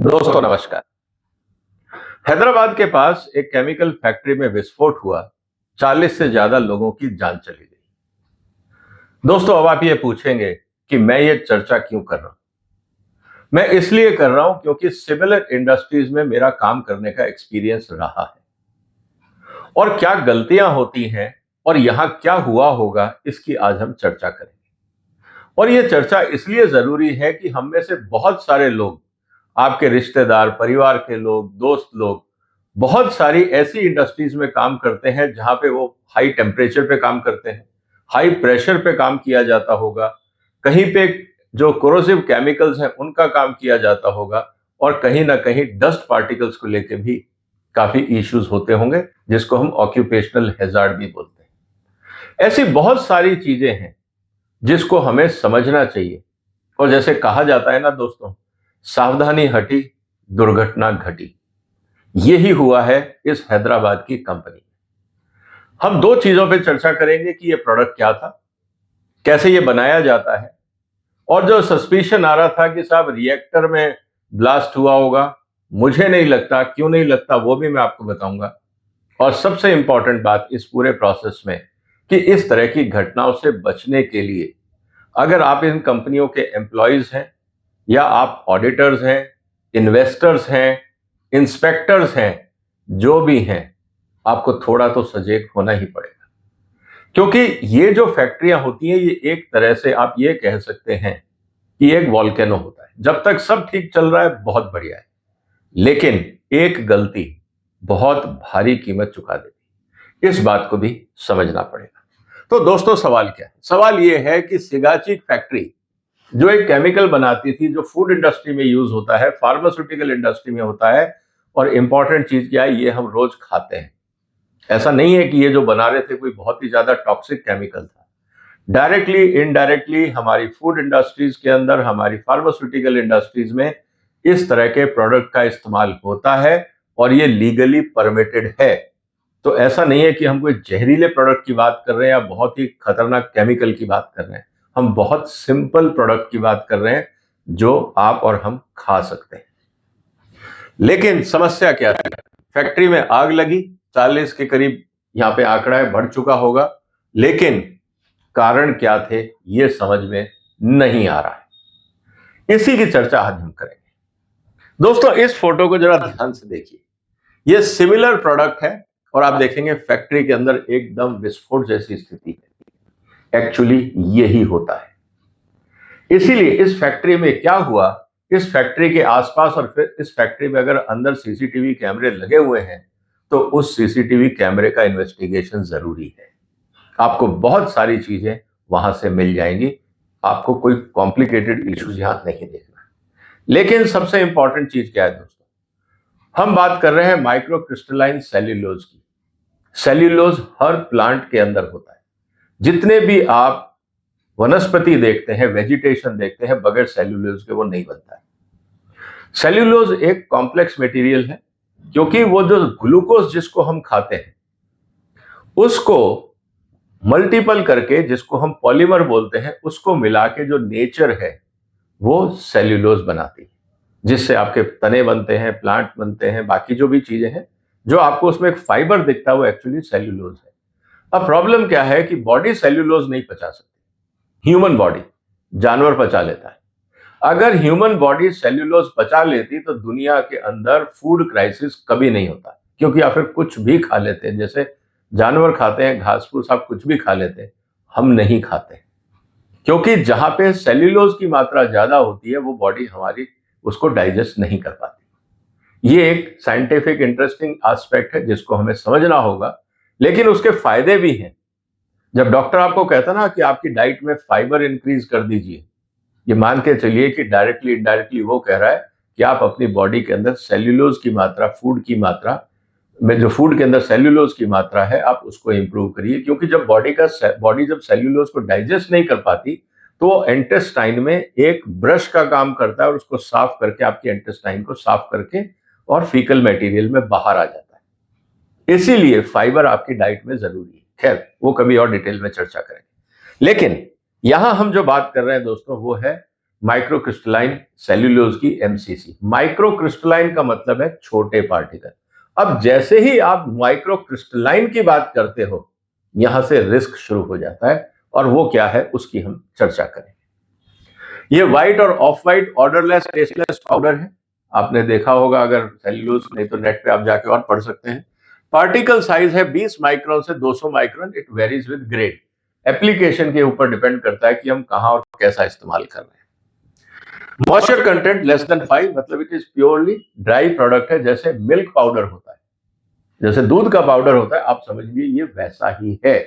दोस्तों नमस्कार। हैदराबाद के पास एक केमिकल फैक्ट्री में विस्फोट हुआ, 40 से ज्यादा लोगों की जान चली गई। दोस्तों, अब आप ये पूछेंगे कि मैं ये चर्चा क्यों कर रहा हूं। मैं इसलिए कर रहा हूं क्योंकि सिमिलर इंडस्ट्रीज में मेरा काम करने का एक्सपीरियंस रहा है और क्या गलतियां होती हैं और यहां क्या हुआ होगा, इसकी आज हम चर्चा करेंगे। और ये चर्चा इसलिए जरूरी है कि हम में से बहुत सारे लोग, आपके रिश्तेदार, परिवार के लोग, दोस्त लोग, बहुत सारी ऐसी इंडस्ट्रीज में काम करते हैं जहां पे वो हाई टेम्परेचर पे काम करते हैं, हाई प्रेशर पे काम किया जाता होगा, कहीं पे जो कोरोसिव केमिकल्स हैं उनका काम किया जाता होगा, और कहीं ना कहीं डस्ट पार्टिकल्स को लेके भी काफी इश्यूज होते होंगे, जिसको हम ऑक्यूपेशनल हैजार्ड भी बोलते हैं। ऐसी बहुत सारी चीजें हैं जिसको हमें समझना चाहिए। और जैसे कहा जाता है ना दोस्तों, सावधानी हटी, दुर्घटना घटी। यही हुआ है इस हैदराबाद की कंपनी। हम दो चीजों पे चर्चा करेंगे कि ये प्रोडक्ट क्या था, कैसे ये बनाया जाता है, और जो सस्पिशन आ रहा था कि साहब रिएक्टर में ब्लास्ट हुआ होगा, मुझे नहीं लगता। क्यों नहीं लगता वो भी मैं आपको बताऊंगा। और सबसे इंपॉर्टेंट बात इस पूरे प्रोसेस में कि इस तरह की घटनाओं से बचने के लिए अगर आप इन कंपनियों के एम्प्लॉयज हैं, या आप ऑडिटर्स हैं, इन्वेस्टर्स हैं, इंस्पेक्टर्स हैं, जो भी हैं, आपको थोड़ा तो सजग होना ही पड़ेगा। क्योंकि ये जो फैक्ट्रियां होती हैं, ये एक तरह से आप ये कह सकते हैं कि एक वॉल्केनो होता है। जब तक सब ठीक चल रहा है बहुत बढ़िया है, लेकिन एक गलती बहुत भारी कीमत चुका देती। इस बात को भी समझना पड़ेगा। तो दोस्तों, सवाल क्या है? सवाल ये है कि सिगाचिक फैक्ट्री जो एक केमिकल बनाती थी, जो फूड इंडस्ट्री में यूज होता है, फार्मास्यूटिकल इंडस्ट्री में होता है, और इंपॉर्टेंट चीज क्या है, ये हम रोज खाते हैं। ऐसा नहीं है कि ये जो बना रहे थे कोई बहुत ही ज्यादा टॉक्सिक केमिकल था। डायरेक्टली इनडायरेक्टली हमारी फूड इंडस्ट्रीज के अंदर, हमारी फार्मास्यूटिकल इंडस्ट्रीज में इस तरह के प्रोडक्ट का इस्तेमाल होता है, और ये लीगली परमिटेड है। तो ऐसा नहीं है कि हम कोई जहरीले प्रोडक्ट की बात कर रहे हैं या बहुत ही खतरनाक केमिकल की बात कर रहे हैं। हम बहुत सिंपल प्रोडक्ट की बात कर रहे हैं जो आप और हम खा सकते हैं। लेकिन समस्या क्या थी? फैक्ट्री में आग लगी, 40 के करीब यहां पे आंकड़ा है, बढ़ चुका होगा। लेकिन कारण क्या थे, ये समझ में नहीं आ रहा है। इसी की चर्चा आज हम करेंगे। दोस्तों, इस फोटो को जरा ध्यान से देखिए। ये सिमिलर प्रोडक्ट है, और आप देखेंगे फैक्ट्री के अंदर एकदम विस्फोट जैसी स्थिति है। एक्चुअली यही होता है। इसीलिए इस फैक्ट्री में क्या हुआ, इस फैक्ट्री के आसपास और फिर इस फैक्ट्री में अगर अंदर सीसीटीवी कैमरे लगे हुए हैं, तो उस सीसीटीवी कैमरे का इन्वेस्टिगेशन जरूरी है। आपको बहुत सारी चीजें वहां से मिल जाएंगी। आपको कोई कॉम्प्लिकेटेड इश्यूज यहां नहीं देखना। लेकिन सबसे इंपॉर्टेंट चीज क्या है दोस्तों? हम बात कर रहे हैं माइक्रो क्रिस्टलाइन सेल्यूलोज की। सेल्यूलोज हर प्लांट के अंदर होता है। जितने भी आप वनस्पति देखते हैं, वेजिटेशन देखते हैं, बगैर सेल्यूलोज के वो नहीं बनता है। सेल्यूलोज एक कॉम्प्लेक्स मटेरियल है, क्योंकि वो जो ग्लूकोज जिसको हम खाते हैं, उसको मल्टीपल करके, जिसको हम पॉलीमर बोलते हैं, उसको मिला के जो नेचर है वो सेल्यूलोज बनाती है, जिससे आपके तने बनते हैं, प्लांट बनते हैं, बाकी जो भी चीजें हैं। जो आपको उसमें एक फाइबर दिखता है वो एक्चुअली सेल्यूलोज है। अब प्रॉब्लम क्या है कि बॉडी सेल्यूलोज नहीं पचा सकती। ह्यूमन बॉडी, जानवर पचा लेता है। अगर ह्यूमन बॉडी सेल्यूलोज पचा लेती तो दुनिया के अंदर फूड क्राइसिस कभी नहीं होता। क्योंकि आप फिर कुछ भी खा लेते हैं, जैसे जानवर खाते हैं घास फूस, आप कुछ भी खा लेते हैं, हम नहीं खाते। क्योंकि जहां पे सेल्यूलोज की मात्रा ज्यादा होती है, वो बॉडी हमारी उसको डाइजेस्ट नहीं कर पाती। ये एक साइंटिफिक इंटरेस्टिंग एस्पेक्ट है जिसको हमें समझना होगा। लेकिन उसके फायदे भी हैं। जब डॉक्टर आपको कहता ना कि आपकी डाइट में फाइबर इंक्रीज कर दीजिए, ये मान के चलिए कि डायरेक्टली इनडायरेक्टली वो कह रहा है कि आप अपनी बॉडी के अंदर सेल्यूलोज की मात्रा, फूड की मात्रा में, जो फूड के अंदर सेल्यूलोज की मात्रा है, आप उसको इंप्रूव करिए। क्योंकि जब बॉडी जब सेल्यूलोज को डाइजेस्ट नहीं कर पाती, तो वो इंटेस्टाइन में एक ब्रश का काम करता है, और उसको साफ करके, आपके इंटेस्टाइन को साफ करके, और फीकल मटेरियल में बाहर आ जाता है। इसीलिए फाइबर आपकी डाइट में जरूरी है। खैर, वो कभी और डिटेल में चर्चा करेंगे। लेकिन यहां हम जो बात कर रहे हैं दोस्तों, वो है माइक्रोक्रिस्टलाइन सेल्यूलोज की एमसीसी। माइक्रोक्रिस्टलाइन का मतलब है छोटे पार्टिकल। अब जैसे ही आप माइक्रोक्रिस्टलाइन की बात करते हो, यहां से रिस्क शुरू हो जाता है, और वो क्या है उसकी हम चर्चा करें। ये व्हाइट और of white odourless tasteless powder है। आपने देखा होगा, अगर सेल्यूलोज नहीं तो नेट पे आप जाके और पढ़ सकते हैं। पार्टिकल साइज है 20 माइक्रोन से 200 micron. It varies with grade. Application के ऊपर डिपेंड करता है कि हम कहां और कैसा इस्तेमाल कर रहे हैं। मॉइस्चर कंटेंट लेस देन 5, मतलब it is purely dry product है। जैसे मिल्क पाउडर होता है, जैसे दूध का पाउडर होता है, आप समझिए ये वैसा ही है।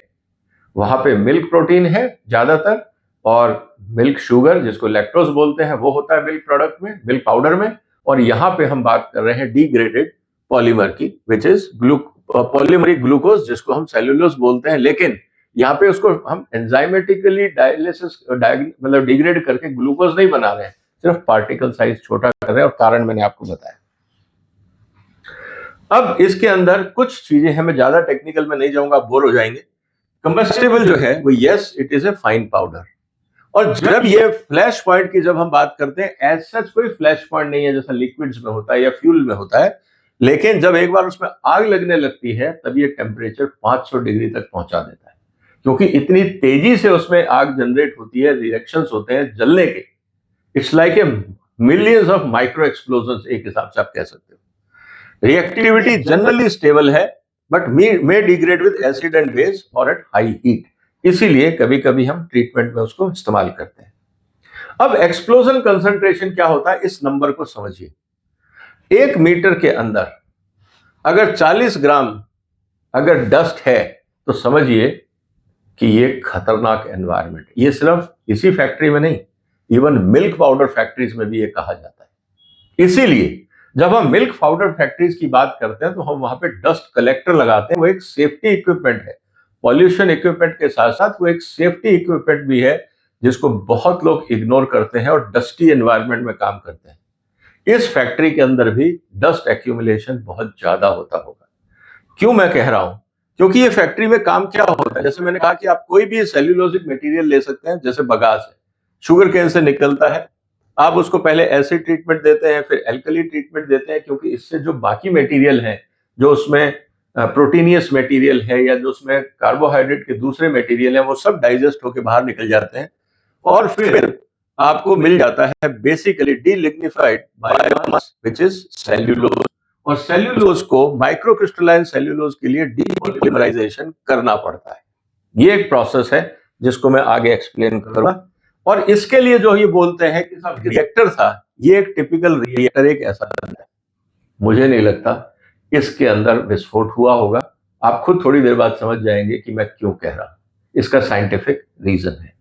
वहां पे मिल्क प्रोटीन है ज्यादातर, और मिल्क शुगर जिसको लैक्टोज बोलते हैं वो होता है मिल्क प्रोडक्ट में, मिल्क पाउडर में। और यहाँ पे हम बात कर रहे हैं डिग्रेडेड पॉलीमर की, विच इज पॉलीमरिक ग्लूकोज, जिसको हम सेल्यूलोज बोलते हैं। लेकिन यहाँ पे उसको हम एंजाइमेटिकली डायलिसिस मतलब डिग्रेड करके ग्लूकोज नहीं बना रहे हैं, सिर्फ पार्टिकल साइज छोटा कर रहे हैं, और कारण मैंने आपको बताया। अब इसके अंदर कुछ चीजें हैं, मैं ज्यादा टेक्निकल में नहीं जाऊंगा, बोर हो जाएंगे। कंबस्टिबल जो है वो yes it is a fine powder. और जब ये फ्लैश पॉइंट की जब हम बात करते हैं, एज सच कोई फ्लैश पॉइंट नहीं है जैसा लिक्विड्स में होता है या फ्यूल में होता है। लेकिन जब एक बार उसमें आग लगने लगती है, तब ये टेम्परेचर 500 डिग्री तक पहुंचा देता है, क्योंकि इतनी तेजी से उसमें आग जनरेट होती है, रिएक्शंस होते हैं जलने के। It's like a millions of micro explosion, एक हिसाब से आप कह सकते हो। रिएक्टिविटी जनरली स्टेबल है, but may degrade with acid and base और एट हाई हीट। इसीलिए कभी कभी हम ट्रीटमेंट में उसको इस्तेमाल करते हैं। अब एक्सप्लोजन कंसंट्रेशन क्या होता है, इस नंबर को समझिए। 1 मीटर के अंदर अगर 40 ग्राम अगर डस्ट है, तो समझिए कि ये खतरनाक एनवायरनमेंट। ये सिर्फ इसी फैक्ट्री में नहीं, इवन मिल्क पाउडर फैक्ट्रीज में भी ये कहा जाता है। इसीलिए जब हम मिल्क पाउडर फैक्ट्रीज की बात करते हैं, तो हम वहां पे डस्ट कलेक्टर लगाते हैं। वो एक सेफ्टी इक्विपमेंट है, पॉल्यूशन इक्विपमेंट के साथ साथ वो एक सेफ्टी इक्विपमेंट भी है, जिसको बहुत लोग इग्नोर करते हैं और डस्टी एनवायरनमेंट में काम करते हैं। इस फैक्ट्री के अंदर भी डस्ट एक्यूमुलेशन बहुत ज्यादा होता होगा। क्यों मैं कह रहा हूं? क्योंकि ये फैक्ट्री में काम क्या होता है, जैसे मैंने कहा कि आप कोई भी सेल्यूलोजिक मटेरियल ले सकते हैं, जैसे बगास है, शुगर केन से निकलता है। आप उसको पहले एसिड ट्रीटमेंट देते हैं, फिर एल्कली ट्रीटमेंट देते हैं, क्योंकि इससे जो बाकी मटेरियल है, जो उसमें प्रोटीनियस मटेरियल है या जो उसमें कार्बोहाइड्रेट के दूसरे मटेरियल है, वो सब डाइजेस्ट होकर बाहर निकल जाते हैं, और फिर आपको मिल जाता है basically delignified biomass, which is cellulose. और सेल्यूलोज को माइक्रोक्रिस्टलाइन सेल्यूलोज के लिए डीपॉलीमराइजेशन करना पड़ता है। ये एक प्रोसेस है जिसको मैं आगे एक्सप्लेन करूंगा। और इसके लिए जो ये बोलते हैं कि साहब रिएक्टर था, ये एक टिपिकल रिएक्टर एक ऐसा है, मुझे नहीं लगता इसके अंदर विस्फोट हुआ होगा। आप खुद थोड़ी देर बाद समझ जाएंगे कि मैं क्यों कह रहा हूं। इसका साइंटिफिक रीजन है।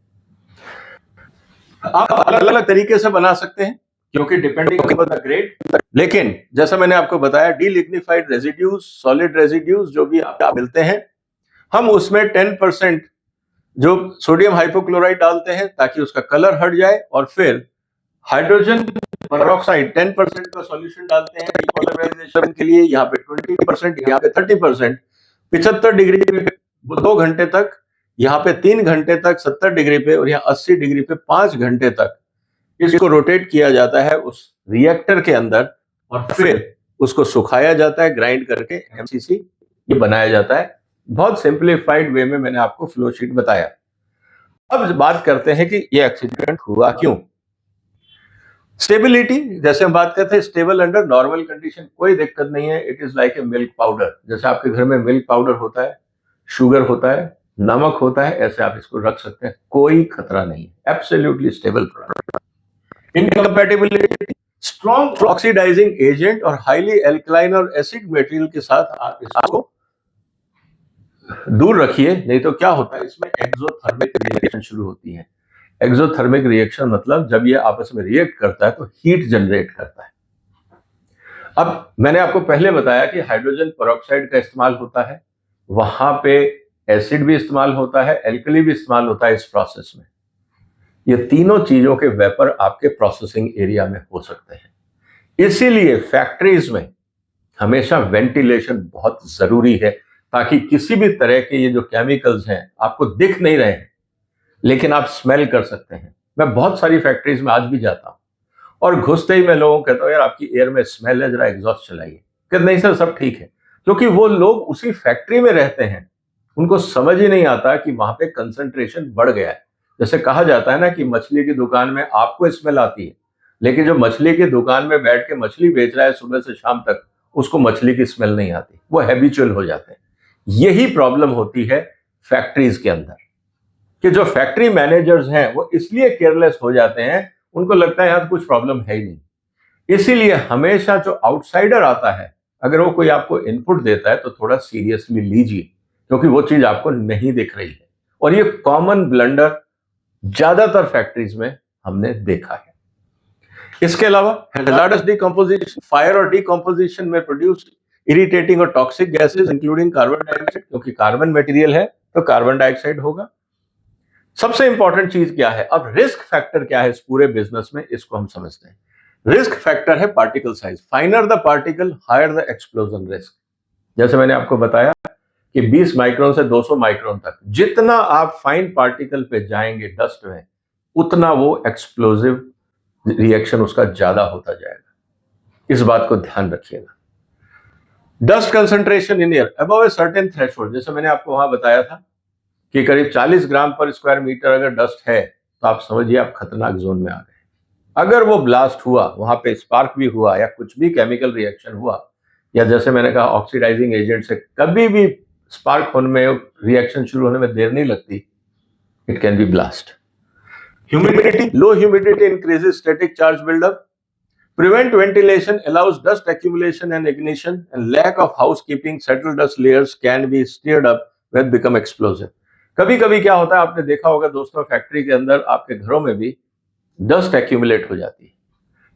आप अलग अलग तरीके से बना सकते हैं, क्योंकि डिपेंडिंग ऑन द ग्रेड। लेकिन जैसा मैंने आपको बताया, डीलिग्निफाइड रेजिड्यूज, सॉलिड रेजिड्यूज जो भी आपको मिलते हैं, हम उसमें 10% जो सोडियम हाइपोक्लोराइड डालते हैं ताकि उसका कलर हट जाए, और फिर हाइड्रोजन पेरोक्साइड 10% का सॉल्यूशन डालते हैं डीपॉलीमराइजेशन के लिए। यहाँ पे 20%, यहाँ पे 30%, 75 डिग्री पे 2 घंटे तक, यहाँ पे 3 घंटे तक 70 डिग्री पे, और यहाँ 80 डिग्री पे 5 घंटे तक इसको रोटेट किया जाता है उस रिएक्टर के अंदर, और फिर उसको सुखाया जाता है, ग्राइंड करके एमसीसी ये बनाया जाता है। बहुत सिंप्लीफाइड वे में मैंने आपको फ्लो शीट बताया। अब बात करते हैं कि ये एक्सीडेंट हुआ क्यों। स्टेबिलिटी, जैसे हम बात करते हैं स्टेबल अंडर नॉर्मल कंडीशन, कोई दिक्कत नहीं है। It is like a milk powder. जैसे आपके घर में मिल्क पाउडर होता है, शुगर होता है, नमक होता है, ऐसे आप इसको रख सकते हैं, कोई खतरा नहीं है। Absolutely stable product. Incompatibility, strong oxidizing agent और हाईली एल्कलाइन और एसिड मटेरियल के साथ आप इसको दूर रखिए, नहीं तो क्या होता है, इसमें एक्सोथर्मिक रिएक्शन शुरू होती है। एक्सोथर्मिक रिएक्शन मतलब जब ये आपस में रिएक्ट करता है तो हीट जनरेट करता है। अब मैंने आपको पहले बताया कि हाइड्रोजन पेरोक्साइड का इस्तेमाल होता है, वहां पे एसिड भी इस्तेमाल होता है, एल्कली भी इस्तेमाल होता है इस प्रोसेस में। ये तीनों चीजों के वेपर आपके प्रोसेसिंग एरिया में हो सकते हैं। इसीलिए फैक्ट्रीज में हमेशा वेंटिलेशन बहुत जरूरी है, ताकि किसी भी तरह के ये जो केमिकल्स हैं आपको दिख नहीं रहे हैं, लेकिन आप स्मेल कर सकते हैं। मैं बहुत सारी फैक्ट्रीज में आज भी जाता हूँ और घुसते ही मैं लोगों को कहता हूँ यार आपकी एयर में स्मेल है, जरा एग्जॉस्ट चलाइए। कहते नहीं सर सब ठीक है, क्योंकि वो लोग उसी फैक्ट्री में रहते हैं, उनको समझ ही नहीं आता कि वहां पे कंसंट्रेशन बढ़ गया है। जैसे कहा जाता है ना कि मछली की दुकान में आपको स्मेल आती है, लेकिन जो मछली की दुकान में बैठ के मछली बेच रहा है सुबह से शाम तक, उसको मछली की स्मेल नहीं आती, वो हैबिचुअल हो जाते हैं। यही प्रॉब्लम होती है फैक्ट्रीज के अंदर, कि जो फैक्ट्री मैनेजर्स हैं वो इसलिए केयरलेस हो जाते हैं, उनको लगता है यार कुछ प्रॉब्लम है ही नहीं। इसीलिए हमेशा जो आउटसाइडर आता है, अगर वो कोई आपको इनपुट देता है तो थोड़ा सीरियसली लीजिए, क्योंकि वो चीज आपको नहीं दिख रही है। और ये कॉमन ब्लंडर ज्यादातर फैक्ट्रीज में हमने देखा है। इसके अलावा हैजार्डस डिकम्पोजिशन, फायर और डिकम्पोजिशन में प्रोड्यूस इरिटेटिंग और toxic gases including carbon dioxide, क्योंकि कार्बन मटेरियल है तो कार्बन डाइऑक्साइड होगा। सबसे इंपॉर्टेंट चीज क्या है, अब रिस्क फैक्टर क्या है इस पूरे बिजनेस में, इसको हम समझते हैं। रिस्क फैक्टर है particle size. Finer the particle higher the explosion risk. जैसे मैंने आपको बताया कि 20 माइक्रोन से 200 माइक्रोन तक जितना आप फाइन पार्टिकल पे जाएंगे डस्ट में, उतना वो एक्सप्लोजिव रिएक्शन उसका ज्यादा होता जाएगा। इस बात को ध्यान रखिएगा। Dust concentration in air above a certain threshold, जैसे मैंने आपको वहां बताया था कि करीब 40 ग्राम पर स्क्वायर मीटर अगर डस्ट है तो आप समझिए आप खतरनाक जोन में आ गए। अगर वो ब्लास्ट हुआ, वहां पे स्पार्क भी हुआ या कुछ भी केमिकल रिएक्शन हुआ, या जैसे मैंने कहा ऑक्सीडाइजिंग एजेंट से कभी भी स्पार्क होने में, रिएक्शन शुरू होने में देर नहीं लगती, it can be blast. Humidity, low humidity increases static charge buildup, prevent ventilation, allows dust accumulation and ignition, and lack of housekeeping, settled dust layers can be stirred up when become explosive। कभी कभी क्या होता है, आपने देखा होगा दोस्तों, factory के अंदर आपके घरों में भी डस्ट एक्यूमुलेट हो जाती है।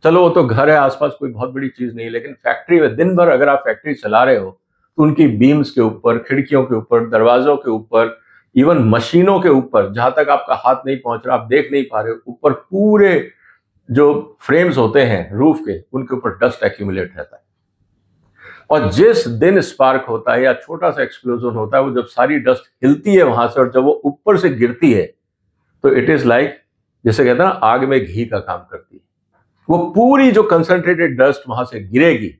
चलो वो तो घर है, आसपास कोई बहुत बड़ी चीज नहीं है, लेकिन फैक्ट्री में दिन भर अगर आप फैक्ट्री चला रहे हो तो उनकी बीम्स के ऊपर, खिड़कियों के ऊपर, दरवाजों के ऊपर, इवन मशीनों के ऊपर, जहां तक आपका हाथ नहीं पहुंच रहा, आप देख नहीं पा रहे हो, ऊपर पूरे जो फ्रेम्स होते हैं रूफ के, उनके ऊपर डस्ट एक्यूमुलेट रहता है। और जिस दिन स्पार्क होता है या छोटा सा एक्सप्लोजन होता है, वो जब सारी डस्ट हिलती है वहां से और जब वो ऊपर से गिरती है, तो इट इज लाइक, जैसे कहते हैं ना, आग में घी का काम करती है। वो पूरी जो कंसंट्रेटेड डस्ट वहां से गिरेगी,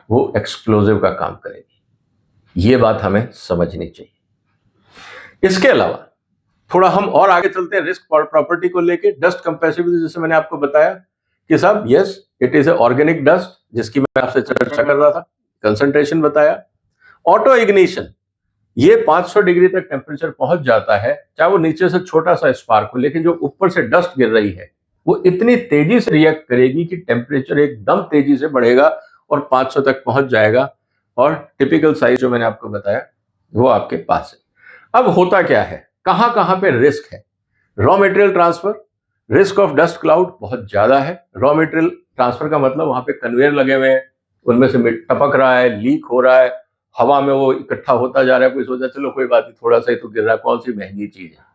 वो एक्सप्लोजिव का काम करेगी। ये बात हमें समझनी चाहिए। इसके अलावा थोड़ा हम और आगे चलते हैं रिस्क प्रॉपर्टी को लेके। डस्ट कंप्रेसिबिलिटी, जैसे मैंने आपको बताया कि साहब yes it is a organic dust, जिसकी मैं आपसे चर्चा कर रहा था, कंसंट्रेशन बताया। ऑटो इग्निशन, ये 500 डिग्री तक टेम्परेचर पहुंच जाता है, चाहे वो नीचे से छोटा सा स्पार्क हो, लेकिन जो ऊपर से डस्ट गिर रही है वो इतनी तेजी से रिएक्ट करेगी कि टेम्परेचर एकदम तेजी से बढ़ेगा और 500 तक पहुंच जाएगा। और टिपिकल साइज जो मैंने आपको बताया वो आपके पास है। अब होता क्या है, कहां कहां पे रिस्क है? Raw material transfer, risk of dust cloud बहुत ज्यादा है। रॉ मटेरियल ट्रांसफर का मतलब वहां पे कन्वेयर लगे हुए हैं, उनमें से टपक रहा है, लीक हो रहा है, हवा में वो इकट्ठा होता जा रहा है। कोई सोचा चलो कोई बात नहीं, थोड़ा सा ही तो गिर रहा है, कौन सी महंगी चीज है।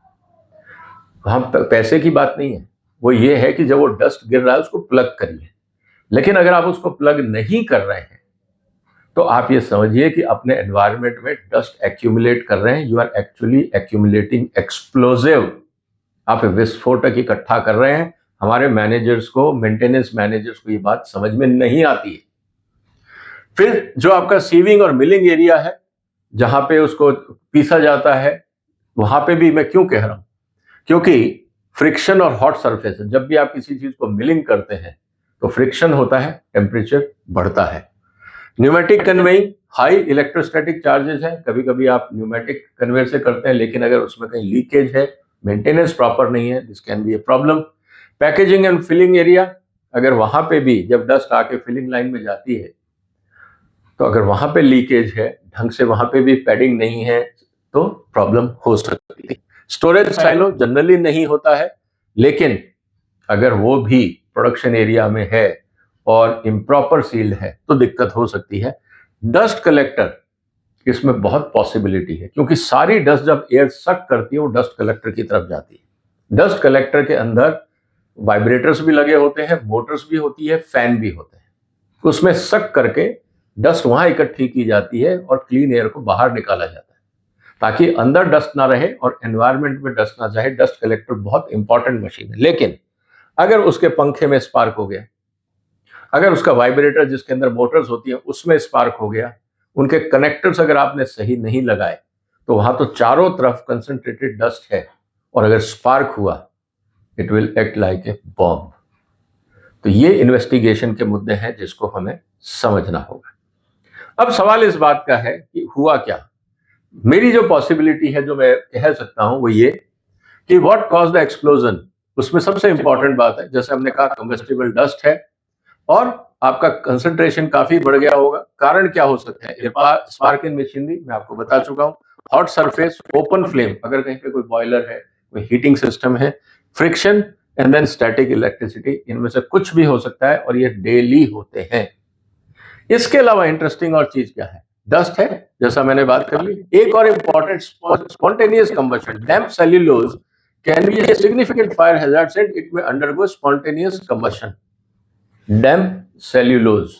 वहां पैसे की बात नहीं है, वो ये है कि जब वो डस्ट गिर रहा है उसको प्लग करिए। लेकिन अगर आप उसको प्लग नहीं कर रहे हैं तो आप ये समझिए कि अपने एनवायरनमेंट में डस्ट एक्यूमुलेट कर रहे हैं। You are actually accumulating explosive. आप विस्फोटक इकट्ठा कर रहे हैं। हमारे मैनेजर्स को, मेंटेनेंस मैनेजर्स को ये बात समझ में नहीं आती है। फिर जो आपका सीविंग और मिलिंग एरिया है, जहां पे उसको पीसा जाता है, वहां पे भी मैं क्यों कह रहा हूं, क्योंकि फ्रिक्शन और हॉट सरफेस, जब भी आप किसी चीज को मिलिंग करते हैं तो फ्रिक्शन होता है, टेम्परेचर बढ़ता है। Pneumatic conveying, high electrostatic charges है। कभी कभी आप न्यूमेटिक कन्वेयर से करते हैं, लेकिन अगर उसमें कहीं लीकेज है, मेंटेनेंस प्रॉपर नहीं है, this can be a problem. Packaging and filling area, अगर वहां पे भी जब डस्ट आके फिलिंग लाइन में जाती है, तो अगर वहां पे लीकेज है, ढंग से वहां पे भी पैडिंग नहीं है, तो प्रॉब्लम हो सकती है। स्टोरेज साइलो जनरली नहीं होता है, लेकिन अगर वो भी प्रोडक्शन एरिया में है और इम्प्रॉपर सील्ड है तो दिक्कत हो सकती है। डस्ट कलेक्टर, इसमें बहुत पॉसिबिलिटी है, क्योंकि सारी डस्ट जब एयर सक करती है वो डस्ट कलेक्टर की तरफ जाती है। डस्ट कलेक्टर के अंदर वाइब्रेटर्स भी लगे होते हैं, मोटर्स भी होती है, फैन भी होते हैं। उसमें सक करके डस्ट वहां इकट्ठी की जाती है और क्लीन एयर को बाहर निकाला जाता है। ताकि अंदर डस्ट ना रहे और एनवायरनमेंट में डस्ट ना जाए। डस्ट कलेक्टर बहुत इंपॉर्टेंट मशीन है। लेकिन अगर उसके पंखे में स्पार्क हो गया, अगर उसका वाइब्रेटर जिसके अंदर मोटर्स होती है उसमें स्पार्क हो गया, उनके कनेक्टर्स अगर आपने सही नहीं लगाए, तो वहां तो चारों तरफ कंसंट्रेटेड डस्ट है, और अगर स्पार्क हुआ it will act like a bomb. तो ये इन्वेस्टिगेशन के मुद्दे हैं जिसको हमें समझना होगा। अब सवाल इस बात का है कि हुआ क्या। मेरी जो पॉसिबिलिटी है, जो मैं कह सकता हूं, वो ये कि व्हाट कॉज द एक्सप्लोजन। उसमें सबसे इंपॉर्टेंट बात है, जैसे हमने कहा, कंबस्टिबल डस्ट है और आपका कंसंट्रेशन काफी बढ़ गया होगा। कारण क्या हो सकता है? स्पार्क इन मशीनरी मैं आपको बता चुका हूं। हॉट सरफेस, ओपन फ्लेम, अगर कहीं पे कोई बॉयलर है, कोई हीटिंग सिस्टम है, friction and then static electricity, इनमें से कुछ भी हो सकता है और ये डेली होते हैं। इसके अलावा इंटरेस्टिंग और चीज क्या है? डस्ट है, जैसा मैंने बात कर ली। एक और important, spontaneous combustion. Damp cellulose can be a significant fire hazard and it में अंडरगो स्पॉन्टेनियस कंबशन। डैम्प सेल्यूलोज,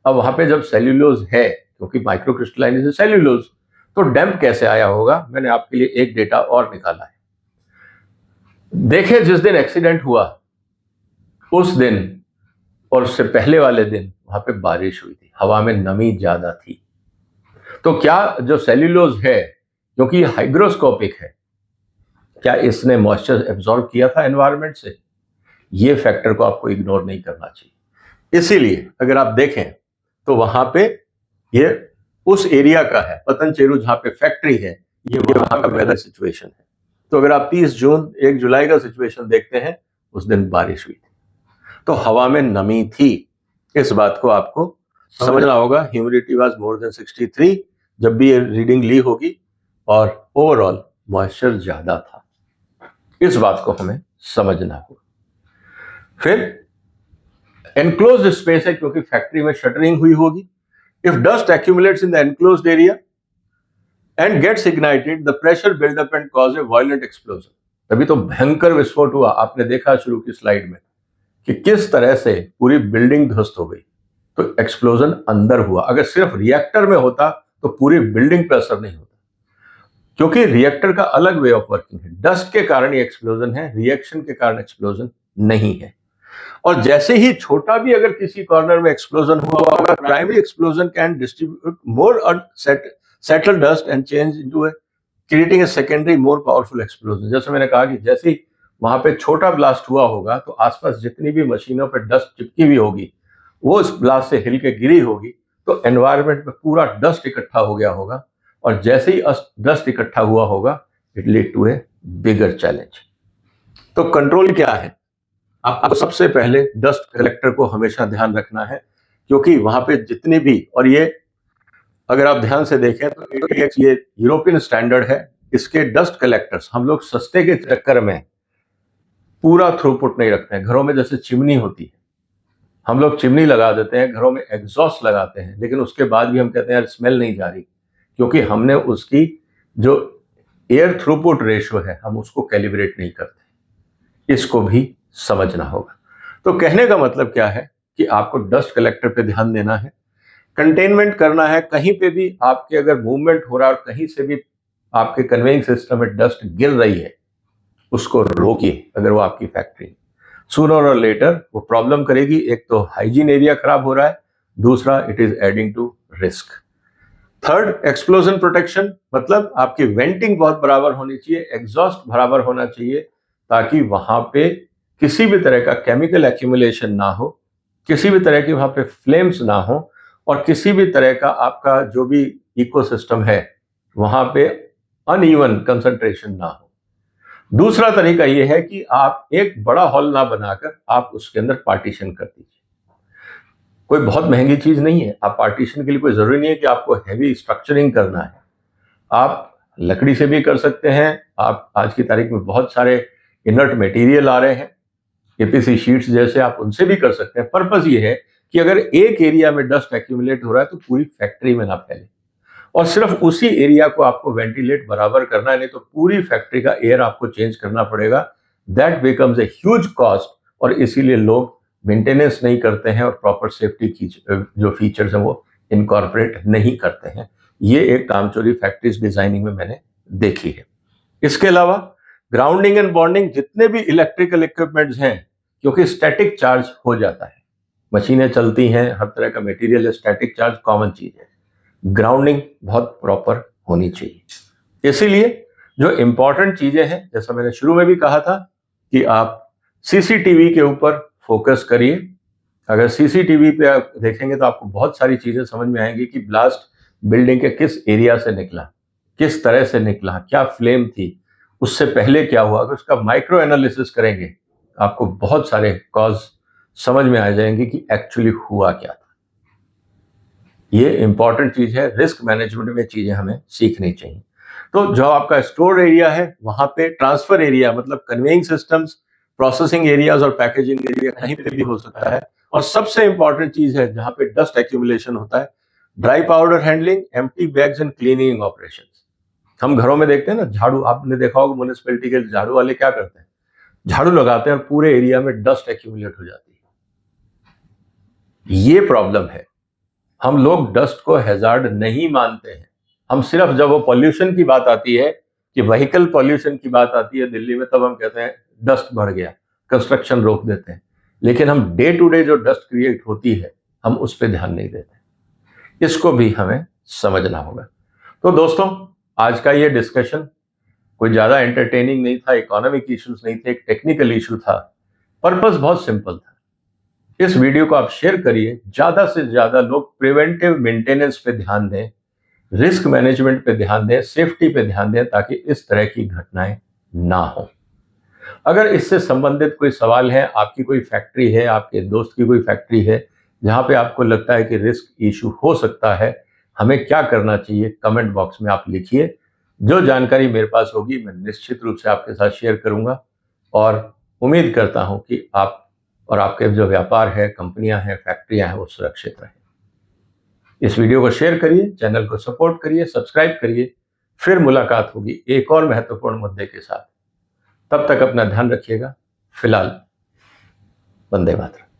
अब वहां पे जब सेल्यूलोज है, क्योंकि माइक्रोक्रिस्टलाइजेशन सेल्यूलोज, तो डैम्प कैसे आया होगा? मैंने आपके लिए एक डेटा और निकाला है। देखिए, जिस दिन एक्सीडेंट हुआ उस दिन और उससे पहले वाले दिन वहां पे बारिश हुई थी, हवा में नमी ज्यादा थी। तो क्या जो सेल्यूलोज है, क्योंकि ये हाइग्रोस्कोपिक है, क्या इसने मॉइस्चर एब्जॉर्ब किया था एनवायरनमेंट से? ये फैक्टर को आपको इग्नोर नहीं करना चाहिए। इसीलिए अगर आप देखें तो वहां पे ये उस एरिया का है, पतनचेरू जहां पे फैक्ट्री है, ये वहां का वेदर सिचुएशन है। तो अगर आप 30 जून 1 जुलाई का सिचुएशन देखते हैं, उस दिन बारिश हुई थी, तो हवा में नमी थी। इस बात को आपको समझना होगा। ह्यूमिडिटी वाज मोर देन 63 जब भी ये रीडिंग ली होगी, और ओवरऑल मॉइस्चर ज्यादा था। इस बात को हमें समझना होगा। फिर एनक्लोज्ड स्पेस है, क्योंकि फैक्ट्री में शटरिंग हुई होगी। If dust accumulates in the enclosed area and gets ignited, the pressure build up and cause a violent explosion। तभी तो भयंकर विस्फोट हुआ। आपने देखा शुरू की स्लाइड में कि किस तरह से पूरी बिल्डिंग ध्वस्त हो गई। तो एक्सप्लोजन अंदर हुआ। अगर सिर्फ रिएक्टर में होता तो पूरी बिल्डिंग पर असर नहीं होता, क्योंकि रिएक्टर का अलग वे ऑफ वर्किंग है। डस्ट के कारण ये एक्सप्लोजन है, रिएक्शन के कारण एक्सप्लोजन नहीं है। और जैसे ही छोटा भी अगर किसी कॉर्नर में एक्सप्लोजन हुआ होगा, primary explosion can distribute more settle dust and change into a creating a secondary more powerful explosion। जैसे मैंने कहा कि जैसे ही वहां पे छोटा ब्लास्ट हुआ होगा, तो आसपास जितनी भी मशीनों पे डस्ट चिपकी हुई होगी, वो इस ब्लास्ट से हिल के गिरी होगी, तो एनवायरनमेंट में पूरा डस्ट इकट्ठा हो गया होगा। और जैसे ही डस्ट इकट्ठा हुआ होगा, it lead to a bigger challenge. तो कंट्रोल क्या है? आपको सबसे पहले डस्ट कलेक्टर को हमेशा ध्यान रखना है, क्योंकि वहां पे जितनी भी, और ये अगर आप ध्यान से देखें तो ATX ये यूरोपियन स्टैंडर्ड है। इसके डस्ट कलेक्टर्स हम लोग सस्ते के चक्कर में पूरा थ्रूपुट नहीं रखते हैं। घरों में जैसे चिमनी होती है, हम लोग चिमनी लगा देते हैं, घरों में एग्जॉस्ट लगाते हैं, लेकिन उसके बाद भी हम कहते हैं यार स्मेल नहीं जा रही, क्योंकि हमने उसकी जो एयर थ्रूपुट रेशियो है, हम उसको कैलिब्रेट नहीं करते। इसको भी समझना होगा। तो कहने का मतलब क्या है कि आपको डस्ट कलेक्टर पे ध्यान देना है, कंटेनमेंट करना है। कहीं पे भी आपके अगर मूवमेंट हो रहा है और कहीं से भी आपके कन्वेइंग सिस्टम में डस्ट गिर रही है, उसको रोकिए। अगर वो आपकी फैक्ट्री, सूनर और लेटर वो प्रॉब्लम करेगी। एक तो हाइजीन एरिया खराब हो रहा है, दूसरा it is adding to risk. Third, explosion protection, मतलब आपकी वेंटिंग बहुत बराबर होनी चाहिए, एग्जॉस्ट बराबर होना चाहिए, ताकि वहां पे किसी भी तरह का केमिकल एक्यूमुलेशन ना हो, किसी भी तरह की वहां पे फ्लेम्स ना हो, और किसी भी तरह का आपका जो भी इकोसिस्टम है वहां पे अनइवन कंसंट्रेशन ना हो। दूसरा तरीका यह है कि आप एक बड़ा हॉल ना बनाकर आप उसके अंदर पार्टीशन कर दीजिए। कोई बहुत महंगी चीज नहीं है। आप पार्टीशन के लिए कोई जरूरी नहीं है कि आपको हैवी स्ट्रक्चरिंग करना है। आप लकड़ी से भी कर सकते हैं। आप आज की तारीख में बहुत सारे इनर्ट मटेरियल आ रहे हैं, एपीसी शीट्स जैसे, आप उनसे भी कर सकते हैं। पर्पस ये है कि अगर एक एरिया में डस्ट एक्यूमुलेट हो रहा है तो पूरी फैक्ट्री में ना फैले, और सिर्फ उसी एरिया को आपको वेंटिलेट बराबर करना है, नहीं तो पूरी फैक्ट्री का एयर आपको चेंज करना पड़ेगा। That becomes a huge cost, और इसीलिए लोग मेंटेनेंस नहीं करते हैं और प्रॉपर सेफ्टी की जो फीचर्स हैं वो इनकॉर्पोरेट नहीं करते हैं। ये एक कामचोरी फैक्ट्रीज डिजाइनिंग में मैंने देखी है। इसके अलावा ग्राउंडिंग एंड बॉन्डिंग, जितने भी इलेक्ट्रिकल इक्विपमेंट्स हैं, क्योंकि स्टैटिक चार्ज हो जाता है, मशीनें चलती हैं, हर तरह का मटेरियल है, स्टैटिक चार्ज कॉमन चीज है, ग्राउंडिंग बहुत प्रॉपर होनी चाहिए। इसीलिए जो इंपॉर्टेंट चीजें हैं, जैसा मैंने शुरू में भी कहा था कि आप सीसीटीवी के ऊपर फोकस करिए। अगर सीसीटीवी पे आप देखेंगे तो आपको बहुत सारी चीजें समझ में आएंगी कि ब्लास्ट बिल्डिंग के किस एरिया से निकला, किस तरह से निकला, क्या फ्लेम थी, उससे पहले क्या हुआ। अगर उसका माइक्रो एनालिसिस करेंगे आपको बहुत सारे कॉज समझ में आ जाएंगे कि एक्चुअली हुआ क्या था। ये इंपॉर्टेंट चीज है, रिस्क मैनेजमेंट में चीजें हमें सीखनी चाहिए। तो जो आपका स्टोर एरिया है, वहां पे ट्रांसफर एरिया मतलब कन्वेइंग सिस्टम्स, प्रोसेसिंग एरियाज और पैकेजिंग एरिया कहीं पे भी हो सकता है। और सबसे इंपॉर्टेंट चीज है जहां पे डस्ट एक्यूमुलेशन होता है, dry powder handling, empty bags and cleaning operations. हम घरों में देखते हैं ना, झाड़ू, आपने देखा होगा म्युनिसिपैलिटी के झाड़ू वाले क्या करते हैं, झाड़ू लगाते हैं और पूरे एरिया में डस्ट एक्यूमुलेट हो जाती है। ये प्रॉब्लम है। हम लोग डस्ट को हैजार्ड नहीं मानते हैं। हम सिर्फ जब वो पॉल्यूशन की बात आती है, कि व्हीकल पॉल्यूशन की बात आती है दिल्ली में, तब हम कहते हैं डस्ट बढ़ गया, कंस्ट्रक्शन रोक देते हैं। लेकिन हम डे टू डे जो डस्ट क्रिएट होती है, हम उस पर ध्यान नहीं देते। इसको भी हमें समझना होगा। तो दोस्तों, आज का ये डिस्कशन कोई ज्यादा एंटरटेनिंग नहीं था, इकोनॉमिक इश्यूज नहीं थे, एक टेक्निकल इशू था। पर्पस बहुत सिंपल था। इस वीडियो को आप शेयर करिए, ज्यादा से ज्यादा लोग प्रिवेंटिव मेंटेनेंस पे ध्यान दें, रिस्क मैनेजमेंट पे ध्यान दें, सेफ्टी पे ध्यान दें, ताकि इस तरह की घटनाएं ना हो। अगर इससे संबंधित कोई सवाल है, आपकी कोई फैक्ट्री है, आपके दोस्त की कोई फैक्ट्री है जहां पे आपको लगता है कि रिस्क इशू हो सकता है, हमें क्या करना चाहिए, कमेंट बॉक्स में आप लिखिए। जो जानकारी मेरे पास होगी मैं निश्चित रूप से आपके साथ शेयर करूंगा, और उम्मीद करता हूं कि आप और आपके जो व्यापार है, कंपनियां हैं, फैक्ट्रियां हैं, वो सुरक्षित रहें। इस वीडियो को शेयर करिए, चैनल को सपोर्ट करिए, सब्सक्राइब करिए। फिर मुलाकात होगी एक और महत्वपूर्ण मुद्दे के साथ। तब तक अपना ध्यान रखिएगा। फिलहाल वंदे मातरम।